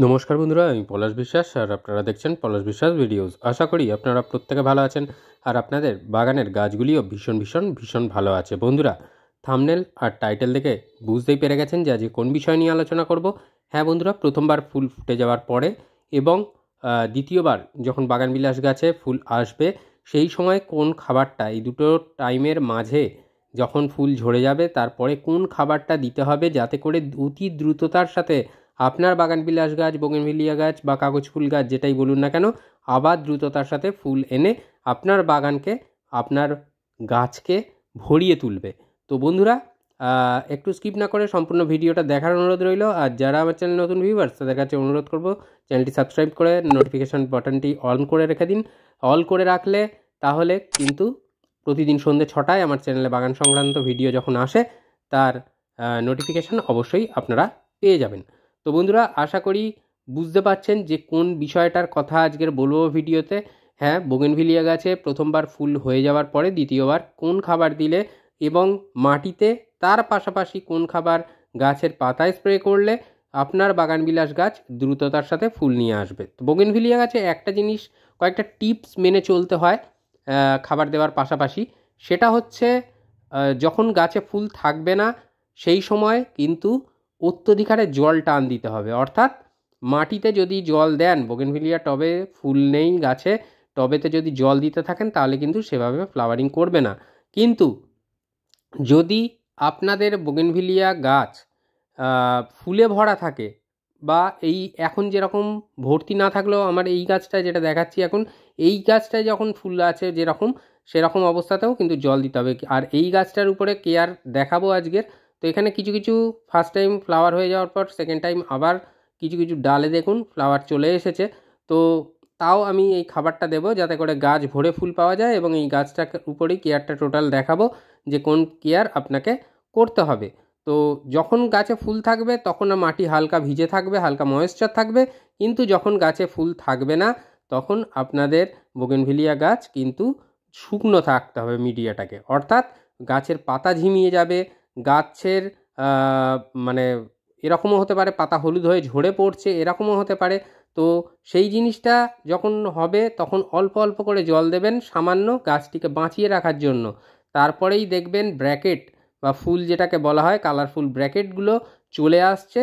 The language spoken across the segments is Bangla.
নমস্কার বন্ধুরা, আমি পলাশ বিশ্বাস আর আপনারা দেখছেন পলাশ বিশ্বাস ভিডিওস। আশা করি আপনারা প্রত্যেকে ভালো আছেন আর আপনাদের বাগানের গাছগুলিও ভীষণ ভালো আছে। বন্ধুরা, থাম্বনেল আর টাইটেল দেখে বুঝতেই পেরে গেছেন যে আজকে কোন বিষয় নিয়ে আলোচনা করব। হ্যাঁ বন্ধুরা, প্রথমবার ফুল ফুটে যাওয়ার পরে এবং দ্বিতীয়বার যখন বাগানবিলাস গাছে ফুল আসবে সেই সময় কোন খাবারটা, এই দুটো টাইমের মাঝে যখন ফুল ঝরে যাবে তারপরে কোন খাবারটা দিতে হবে যাতে করে অতি দ্রুততার সাথে আপনার বাগানবিলাস গাছ, বোগেনভিলিয়া গাছ বা কাগজ ফুল গাছ যেটাই বলুন না কেন, আবার দ্রুততার সাথে ফুল এনে আপনার বাগানকে, আপনার গাছকে ভরিয়ে তুলবে। তো বন্ধুরা, একটু স্কিপ না করে সম্পূর্ণ ভিডিওটা দেখার অনুরোধ রইল। আর যারা আমার চ্যানেল নতুন ভিউয়ার্স তাদের কাছে অনুরোধ করব চ্যানেলটি সাবস্ক্রাইব করে নোটিফিকেশান বাটনটি অন করে রেখে দিন। অল করে রাখলে তাহলে কিন্তু প্রতিদিন সন্ধ্যে 6টায় আমার চ্যানেলে বাগান সংক্রান্ত ভিডিও যখন আসে তার নোটিফিকেশান অবশ্যই আপনারা পেয়ে যাবেন। তো বন্ধুরা, আশা করি বুঝতে পারছেন যে কোন বিষয়টার কথা আজকের বলবো ভিডিওতে। হ্যাঁ, বোগেনভিলিয়া গাছে প্রথমবার ফুল হয়ে যাওয়ার পরে দ্বিতীয়বার কোন খাবার দিলে এবং মাটিতে তার পাশাপাশি কোন খাবার গাছের পাতায় স্প্রে করলে আপনার বাগানবিলাস গাছ দ্রুততার সাথে ফুল নিয়ে আসবে। তো বোগেনভিলিয়া গাছে একটা জিনিস, কয়েকটা টিপস মেনে চলতে হয় খাবার দেওয়ার পাশাপাশি। সেটা হচ্ছে যখন গাছে ফুল থাকবে না সেই সময় কিন্তু অত্যধিক হারে জল টান দিতে হবে। অর্থাৎ মাটিতে যদি জল দেন, বোগেনভিলিয়া টবে ফুল নেই গাছে, টবেতে যদি জল দিতে থাকেন তাহলে কিন্তু সেভাবে ফ্লাওয়ারিং করবে না। কিন্তু যদি আপনাদের বোগেনভিলিয়া গাছ ফুলে ভরা থাকে বা এই এখন যেরকম ভর্তি না থাকলেও আমার এই গাছটায় যেটা দেখাচ্ছি এখন, এই গাছটায় যখন ফুল আছে যেরকম সেরকম অবস্থাতেও কিন্তু জল দিতে হবে। আর এই গাছটার উপরে কেয়ার দেখাবো আজকের। তো এখানে কিছু কিছু ফার্স্ট টাইম ফ্লাওয়ার হয়ে যাওয়ার পর সেকেন্ড টাইম আবার কিছু কিছু ডালে দেখুন ফ্লাওয়ার চলে এসেছে। তো তাও আমি এই খাবারটা দেবো যাতে করে গাছ ভরে ফুল পাওয়া যায়, এবং এই গাছটার উপরেই কেয়ারটা টোটাল দেখাবো যে কোন কেয়ার আপনাকে করতে হবে। তো যখন গাছে ফুল থাকবে তখন মাটি হালকা ভিজে থাকবে, হালকা ময়েশ্চার থাকবে, কিন্তু যখন গাছে ফুল থাকবে না তখন আপনাদের বোগেনভিলিয়া গাছ কিন্তু শুকনো থাকতে হবে মিডিয়াটাকে। অর্থাৎ গাছের পাতা ঝিমিয়ে যাবে, গাছের মানে এরকমও হতে পারে পাতা হলুদ হয়ে ঝরে পড়ছে, এরকমও হতে পারে। তো সেই জিনিসটা যখন হবে তখন অল্প অল্প করে জল দেবেন সামান্য, গাছটিকে বাঁচিয়ে রাখার জন্য। তারপরেই দেখবেন ব্র্যাকেট বা ফুল যেটাকে বলা হয় কালারফুল ব্র্যাকেটগুলো চলে আসছে,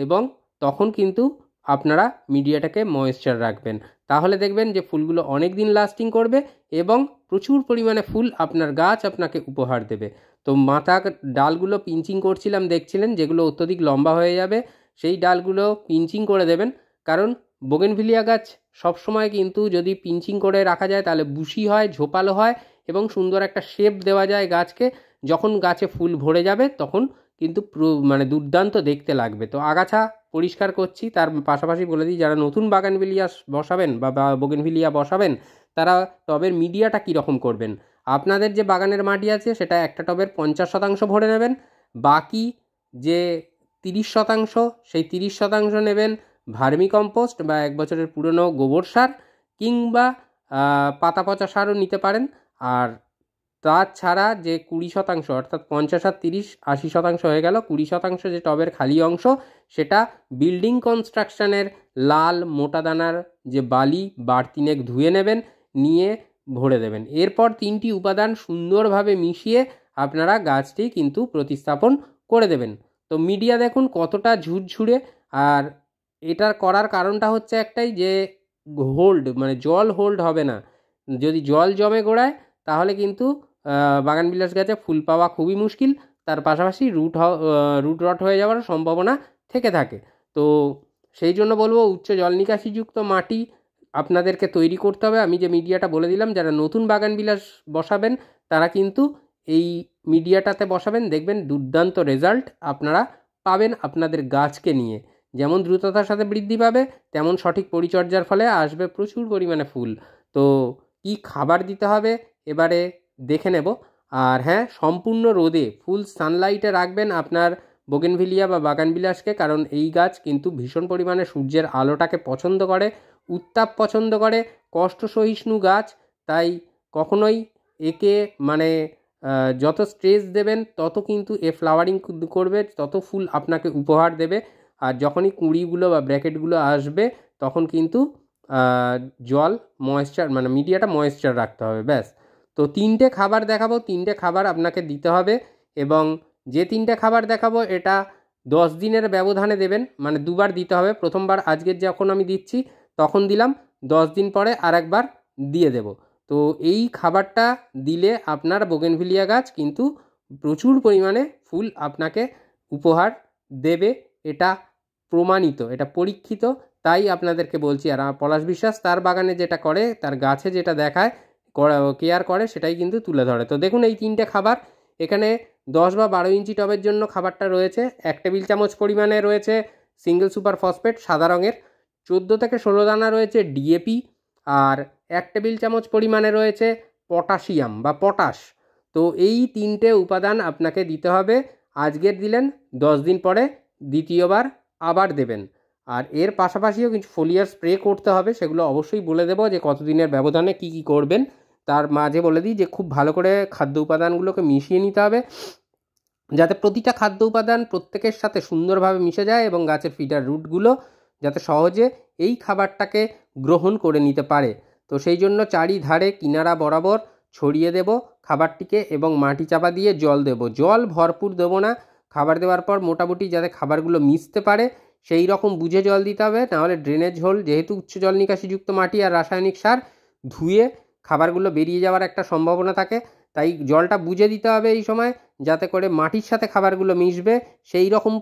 এবং তখন কিন্তু আপনারা মিডিয়াটাকে ময়েশ্চার রাখবেন। তাহলে দেখবেন যে ফুলগুলো অনেক দিন লাস্টিং করবে এবং প্রচুর পরিমাণে ফুল আপনার গাছ আপনাকে উপহার দেবে। তো মাথা ডালগুলো পিঞ্চিং করছিলাম, দেখছিলেন যেগুলো অত্যধিক লম্বা হয়ে যাবে সেই ডালগুলো পিঞ্চিং করে দেবেন। কারণ বোগেনভিলিয়া গাছ সবসময় কিন্তু যদি পিঞ্চিং করে রাখা যায় তাহলে বুশি হয়, ঝোপালো হয় এবং সুন্দর একটা শেপ দেওয়া যায় গাছকে। যখন গাছে ফুল ভরে যাবে তখন কিন্তু মানে দুর্দান্ত দেখতে লাগবে। তো আগাছা পরিষ্কার করছি, তার পাশাপাশি বলে দিই যারা নতুন বাগানভিলিয়া বসাবেন বা বোগেনভিলিয়া বসাবেন তারা টবের মিডিয়াটা কীরকম করবেন। আপনাদের যে বাগানের মাটি আছে সেটা একটা টবের 50% ভরে নেবেন, বাকি যে 30% সেই 30% নেবেন ভার্মি কম্পোস্ট বা 1 বছরের পুরনো গোবর সার, কিংবা পাতা পচা সারও নিতে পারেন। আর তাছাড়া যে 20% অর্থাৎ 50 আর 30 80% হয়ে গেল, 20% যে টবের খালি অংশ সেটা বিল্ডিং কনস্ট্রাকশনের লাল মোটা দানার যে বালি বাড়তিনেক ধুয়ে নেবেন, নিয়ে ভরে দেবেন। এরপর 3টি উপাদান সুন্দরভাবে মিশিয়ে আপনারা গাছটি কিন্তু প্রতিস্থাপন করে দেবেন। তো মিডিয়া দেখুন কতটা ঝুরঝুরে। আর এটার করার কারণটা হচ্ছে একটাই, যে হোল্ড মানে জল হোল্ড হবে না। যদি জল জমে গোড়ায় তাহলে কিন্তু বাগানবিলাস গাছে ফুল পাওয়া খুবই মুশকিল, তার পাশাপাশি রুট রট হয়ে যাওয়ার সম্ভাবনা থেকে থাকে। তো সেই জন্য বলবো উচ্চ জল নিকাশিযুক্ত মাটি আপনাদেরকে তৈরি করতে হবে। আমি যে মিডিয়াটা বলে দিলাম, যারা নতুন বাগানবিলাস বসাবেন তারা কিন্তু এই মিডিয়াটাতে বসাবেন, দেখবেন দুর্দান্ত রেজাল্ট আপনারা পাবেন আপনাদের গাছকে নিয়ে। যেমন দ্রুততার সাথে বৃদ্ধি পাবে তেমন সঠিক পরিচর্যার ফলে আসবে প্রচুর পরিমাণে ফুল। তো কি খাবার দিতে হবে এবারে দেখে নেব। আর হ্যাঁ, সম্পূর্ণ রোদে ফুল সানলাইটে রাখবেন আপনার বোগেনভিলিয়া বা বাগানবিলাসকে, কারণ এই গাছ কিন্তু ভীষণ পরিমাণে সূর্যের আলোটাকে পছন্দ করে, উত্তাপ পছন্দ করে, কষ্ট সহিষ্ণু গাছ। তাই কখনোই একে মানে যত স্ট্রেস দেবেন তত কিন্তু এ ফ্লাওয়ারিং করবে, তত ফুল আপনাকে উপহার দেবে। আর যখনই কুঁড়িগুলো বা ব্র্যাকেটগুলো আসবে তখন কিন্তু জল ময়েশ্চার মানে মিডিয়াটা ময়েশ্চার রাখতে হবে, ব্যাস। তো 3টে খাবার দেখাবো, 3টে খাবার আপনাকে দিতে হবে এবং যে 3টে খাবার দেখাবো এটা 10 দিনের ব্যবধানে দেবেন, মানে দুবার দিতে হবে। প্রথমবার আজকের যখন আমি দিচ্ছি তখন দিলাম, 10 দিন পরে আরেকবার দিয়ে দেব। তো এই খাবারটা দিলে আপনার বোগেনভিলিয়া গাছ কিন্তু প্রচুর পরিমাণে ফুল আপনাকে উপহার দেবে, এটা প্রমাণিত, এটা পরীক্ষিত। তাই আপনাদেরকে বলছি। আর পলাশ বিশ্বাস তার বাগানে যেটা করে, তার গাছে যেটা দেখায়, কেয়ার করে, সেটাই কিন্তু তুলে ধরে। তো দেখুন এই 3টে খাবার এখানে 10 বা 12 ইঞ্চি টবের জন্য খাবারটা রয়েছে। 1 টেবিল চামচ পরিমাণে রয়েছে সিঙ্গেল সুপার ফসফেট সাদা রঙের, 14 থেকে 16 দানা রয়েছে ডিএপি, আর 1 টেবিল চামচ পরিমাণে রয়েছে পটাশিয়াম বা পটাশ। তো এই 3টে উপাদান আপনাকে দিতে হবে। আজকের দিলেন, 10 দিন পরে দ্বিতীয়বার আবার দেবেন। আর এর পাশাপাশিও কিছু ফোলিয়ার স্প্রে করতে হবে, সেগুলো অবশ্যই বলে দেবো যে কতদিনের ব্যবধানে কী কী করবেন। তার মাঝে বলে দিই যে খুব ভালো করে খাদ্য উপাদানগুলোকে মিশিয়ে নিতে হবে, যাতে প্রতিটা খাদ্য উপাদান প্রত্যেকের সাথে সুন্দরভাবে মিশে যায় এবং গাছের ফিডার রুটগুলো যাতে সহজে এই খাবারটাকে গ্রহণ করে নিতে পারে। তো সেই জন্য চারিধারে কিনারা বরাবর ছড়িয়ে দেব খাবারটিকে এবং মাটি চাপা দিয়ে জল দেব। জল ভরপুর দেবো না, খাবার দেওয়ার পর মোটামুটি যাতে খাবারগুলো মিশতে পারে সেই রকম বুঝে জল দিতে হবে, নাহলে ড্রেনেজ হোল, যেহেতু উচ্চ জল নিকাশিযুক্ত মাটি আর রাসায়নিক সার ধুয়ে খাবারগুলো বেরিয়ে যাওয়ার একটা সম্ভাবনা থাকে। তাই জলটা বুঝে দিতে হবে এই সময়, যাতে করে মাটির সাথে খাবারগুলো মিশবে সেই রকম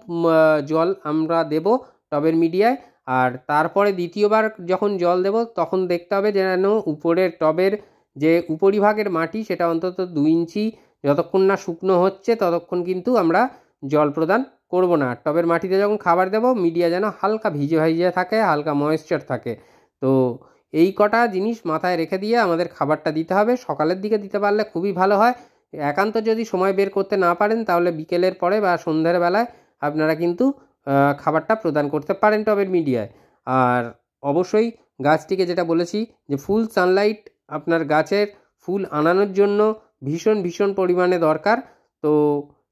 জল আমরা দেব টবের মিডিয়ায়। আর তারপরে দ্বিতীয়বার যখন জল দেব তখন দেখতে হবে যেন উপরের টবের যে উপরিভাগের মাটি সেটা অন্তত 2 ইঞ্চি যতক্ষণ না শুকনো হচ্ছে ততক্ষণ কিন্তু আমরা জল প্রদান করব না। টবের মাটিতে যখন খাবার দেব মিডিয়া যেন হালকা ভিজে ভিজে থাকে, হালকা ময়েশ্চার থাকে। তো এই কটা জিনিস মাথায় রেখে দিয়ে আমাদের খাবারটা দিতে হবে। সকালের দিকে দিতে পারলে খুবই ভালো হয়। একান্ত যদি সময় বের করতে না পারেন তাহলে বিকেলের পরে বা সন্ধ্যের বেলায় আপনারা কিন্তু খাবারটা প্রদান করতে পারেন টবের মিডিয়ায়। আর অবশ্যই গাছটিকে যেটা বলেছি যে ফুল সানলাইট আপনার গাছের ফুল আনানোর জন্য ভীষণ ভীষণ পরিমাণে দরকার। তো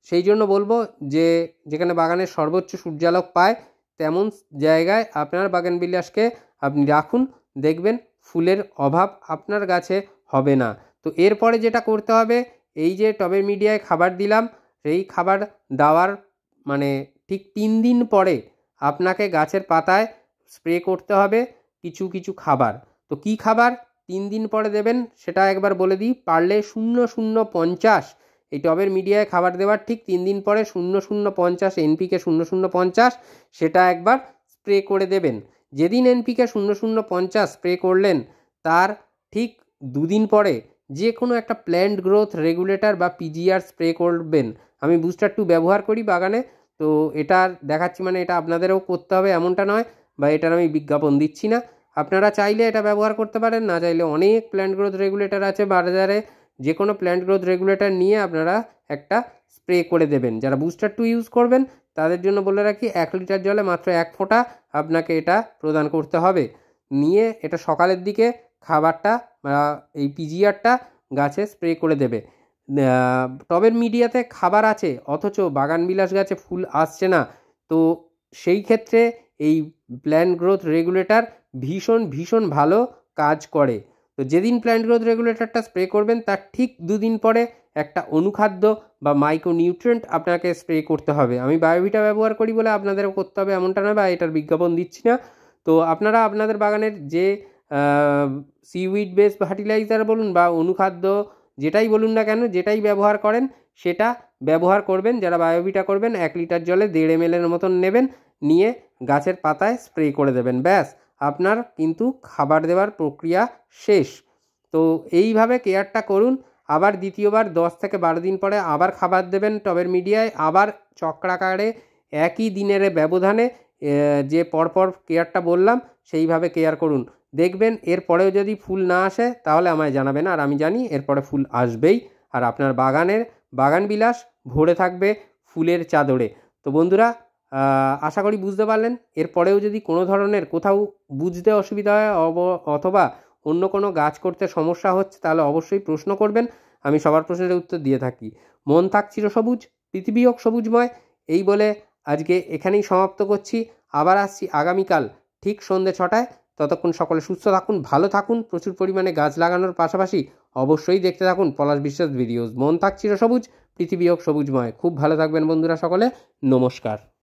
সেই জন্য বলবো যে যেখানে বাগানের সর্বোচ্চ সূর্যালোক পায় তেমন জায়গায় আপনার বাগানবিলাসকে আপনি রাখুন, দেখবেন ফুলের অভাব আপনার গাছে হবে না। তো এরপরে যেটা করতে হবে, এই যে টবের মিডিয়ায় খাবার দিলাম, সেই খাবার দেওয়ার মানে ঠিক 3 দিন পরে আপনাকে গাছের পাতায় স্প্রে করতে হবে কিছু কিছু খাবার। তো কি খাবার 3 দিন পরে দেবেন সেটা একবার বলে দিই। পারলে 0050 এই টবের মিডিয়ায় খাবার দেওয়ার ঠিক 3 দিন পরে 0050 এনপিকে 0050 সেটা একবার স্প্রে করে দেবেন। যেদিন এনপিকে 0050 স্প্রে করলেন তার ঠিক 2 দিন পরে যে কোনো একটা প্ল্যান্ট গ্রোথ রেগুলেটর বা পিজিআর স্প্রে করবেন। আমি বুস্টার 2 ব্যবহার করি বাগানে, তো এটা দেখাচ্ছি, মানে এটা আপনাদেরও করতে হবে এমনটা নয়, বা এটার আমি বিজ্ঞাপন দিচ্ছি না। আপনারা চাইলে এটা ব্যবহার করতে পারেন, না চাইলে অনেক প্ল্যান্ট গ্রোথ রেগুলেটর আছে বাজারে, যে কোনো প্ল্যান্ট গ্রোথ রেগুলেটর নিয়ে আপনারা একটা স্প্রে করে দেবেন। যারা বুস্টার 2 ইউজ করবেন তাদের জন্য বলে রাখি 1 লিটার জলে মাত্র 1 ফোঁটা আপনাকে এটা প্রদান করতে হবে। নিয়ে এটা সকালের দিকে খাবারটা এই পিজিআরটা গাছে স্প্রে করে দেবে। টবের মিডিয়াতে খাবার আছে অথচ বাগানবিলাস গাছে ফুল আসছে না, তো সেই ক্ষেত্রে এই প্ল্যান্ট গ্রোথ রেগুলেটর ভীষণ ভীষণ ভালো কাজ করে। তো যেদিন প্ল্যান্ট গ্রোথ রেগুলেটরটা স্প্রে করবেন তার ঠিক 2 দিন পরে একটা অনুখাদ্য বা মাইক্রোনিউট্রিয়েন্ট আপনাকে স্প্রে করতে হবে। আমি বায়োভিটা ব্যবহার করি বলে আপনাদেরও করতে হবে এমনটা না, বা এটার বিজ্ঞাপন দিচ্ছি না। তো আপনারা আপনাদের বাগানের যে সিউইড বেস ফার্টিলাইজার বলুন বা অনুখাদ্য যেটাই বলুন না কেন, যেটাই ব্যবহার করেন সেটা ব্যবহার করবেন। যারা বায়োভিটা করবেন 1 লিটার জলে 1.5 ml মতন নেবেন, নিয়ে গাছের পাতায় স্প্রে করে দেবেন, ব্যাস আপনার কিন্তু খাবার দেওয়ার প্রক্রিয়া শেষ। তো এইভাবে কেয়ারটা করুন। আবার দ্বিতীয়বার 10 থেকে 12 দিন পরে আবার খাবার দেবেন টবের মিডিয়ায়, আবার চক্রাকারে একই দিনের ব্যবধানে যে পরপর কেয়ারটা বললাম সেইভাবে কেয়ার করুন। দেখবেন এরপরেও যদি ফুল না আসে তাহলে আমায় জানাবেন, আর আমি জানি এরপরে ফুল আসবেই, আর আপনার বাগানের বাগানবিলাস ভরে থাকবে ফুলের চাদরে। তো বন্ধুরা, আশা করি বুঝতে পারলেন। এরপরেও যদি কোনো ধরনের কোথাও বুঝতে অসুবিধা হয় অথবা অন্য কোনো গাছ করতে সমস্যা হচ্ছে তাহলে অবশ্যই প্রশ্ন করবেন, আমি সবার প্রশ্নের উত্তর দিয়ে থাকি। মন থাক চিরসবুজ, পৃথিবী হোক সবুজময়, এই বলে আজকে এখানেই সমাপ্ত করছি। আবার আসছি আগামীকাল ঠিক সন্ধ্যে 6টায়। ততক্ষণ সকলে সুস্থ থাকুন, ভালো থাকুন, প্রচুর পরিমাণে গাছ লাগানোর পাশাপাশি অবশ্যই দেখতে থাকুন পলাশ বিশ্বাস ভিডিওস। মন থাক চিরসবুজ, পৃথিবী হোক সবুজময়। খুব ভালো থাকবেন বন্ধুরা সকলে। নমস্কার।